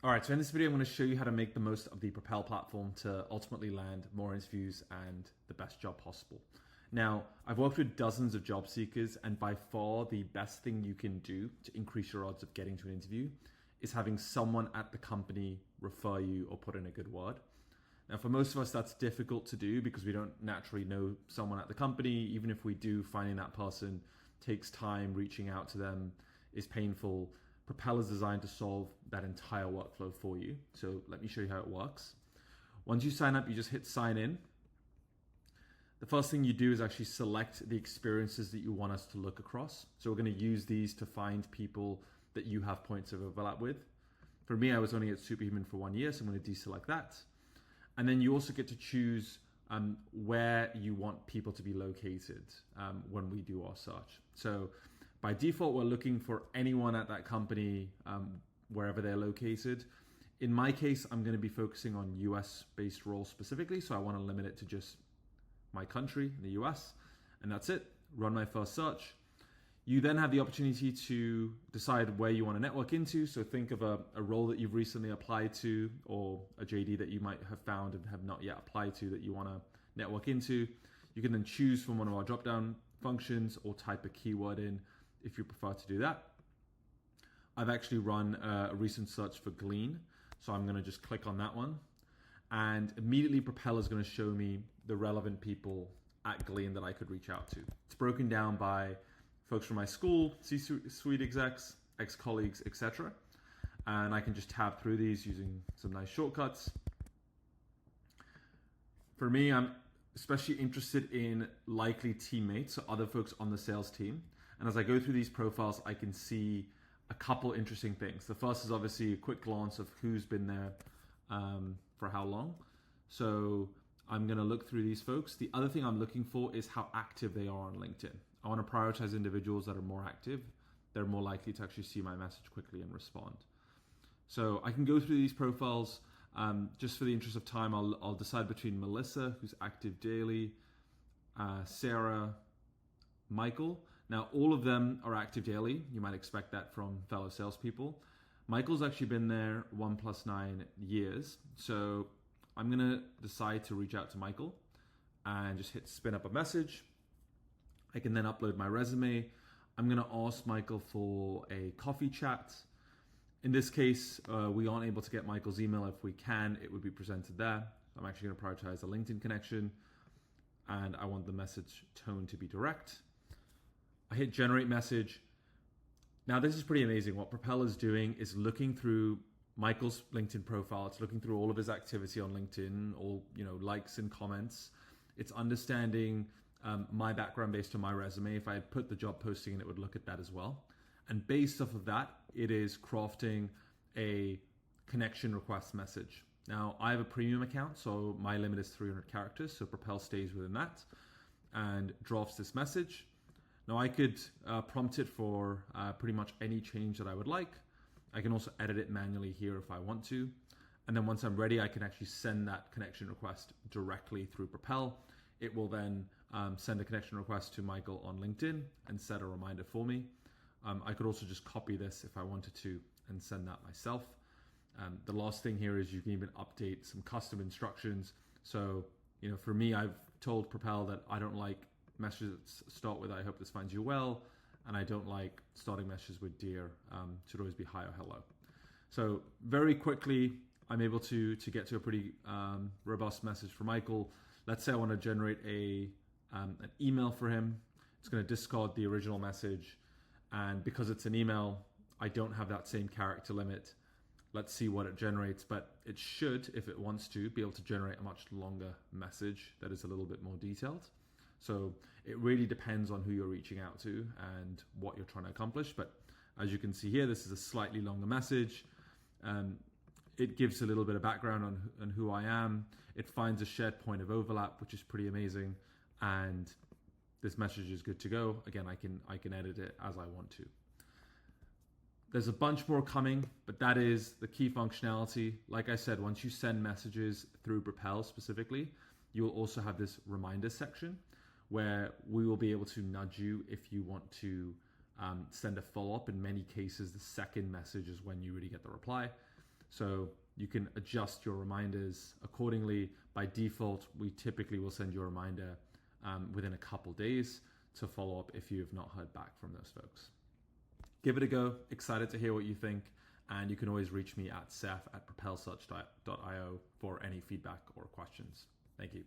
All right, so in this video, I'm going to show you how to make the most of the Propel platform to ultimately land more interviews and the best job possible. Now, I've worked with dozens of job seekers, and by far the best thing you can do to increase your odds of getting to an interview is having someone at the company refer you or put in a good word. Now, for most of us, that's difficult to do because we don't naturally know someone at the company. Even if we do, finding that person takes time, reaching out to them is painful. Propel is designed to solve that entire workflow for you. So let me show you how it works. Once you sign up, you just hit sign in. The first thing you do is actually select the experiences that you want us to look across. So we're going to use these to find people that you have points of overlap with. For me, I was only at Superhuman for 1 year, so I'm going to deselect that. And then you also get to choose where you want people to be located when we do our search. So by default, we're looking for anyone at that company, wherever they're located. In my case, I'm going to be focusing on US-based roles specifically, so I want to limit it to just my country, the US, and that's it. Run my first search. You then have the opportunity to decide where you want to network into. So think of a role that you've recently applied to, or a JD that you might have found and have not yet applied to that you want to network into. You can then choose from one of our drop-down functions or type a keyword in if you prefer to do that. I've actually run a recent search for Glean, so I'm going to just click on that one. And immediately Propel is going to show me the relevant people at Glean that I could reach out to. It's broken down by folks from my school, C-suite execs, ex-colleagues, etc. And I can just tab through these using some nice shortcuts. For me, I'm especially interested in likely teammates, so other folks on the sales team. And as I go through these profiles, I can see a couple interesting things. The first is obviously a quick glance of who's been there for how long. So I'm going to look through these folks. The other thing I'm looking for is how active they are on LinkedIn. I want to prioritize individuals that are more active. They're more likely to actually see my message quickly and respond. So I can go through these profiles. Just for the interest of time, I'll decide between Melissa, who's active daily, Sarah, Michael. Now, all of them are active daily. You might expect that from fellow salespeople. Michael's actually been there 1 + 9 years. So I'm going to decide to reach out to Michael and just hit spin up a message. I can then upload my resume. I'm going to ask Michael for a coffee chat. In this case, we aren't able to get Michael's email. If we can, it would be presented there. I'm actually going to prioritize a LinkedIn connection, and I want the message tone to be direct. I hit generate message. Now this is pretty amazing. What Propel is doing is looking through Michael's LinkedIn profile. It's looking through all of his activity on LinkedIn, all likes and comments. It's understanding my background based on my resume. If I had put the job posting in, it would look at that as well. And based off of that, it is crafting a connection request message. Now, I have a premium account, so my limit is 300 characters, so Propel stays within that and drafts this message. Now, I could prompt it for pretty much any change that I would like. I can also edit it manually here if I want to. And then once I'm ready, I can actually send that connection request directly through Propel. It will then send a connection request to Michael on LinkedIn and set a reminder for me. I could also just copy this if I wanted to and send that myself. The last thing here is you can even update some custom instructions. So, for me, I've told Propel that I don't like messages that start with "I hope this finds you well," and I don't like starting messages with "Dear." Should always be "Hi" or "Hello." So very quickly, I'm able to get to a pretty robust message for Michael. Let's say I want to generate an email for him. It's going to discard the original message. And because it's an email, I don't have that same character limit. Let's see what it generates, but it should, if it wants to, be able to generate a much longer message that is a little bit more detailed. So it really depends on who you're reaching out to and what you're trying to accomplish. But as you can see here, this is a slightly longer message. It gives a little bit of background on who I am. It finds a shared point of overlap, which is pretty amazing. And this message is good to go. Again, I can edit it as I want to. There's a bunch more coming, but that is the key functionality. Like I said, once you send messages through Propel specifically, you will also have this reminder section where we will be able to nudge you if you want to send a follow-up. In many cases, the second message is when you really get the reply. So you can adjust your reminders accordingly. By default, we typically will send you a reminder within a couple days to follow up if you have not heard back from those folks. Give it a go. Excited to hear what you think. And you can always reach me at seth@propelsearch.io for any feedback or questions. Thank you.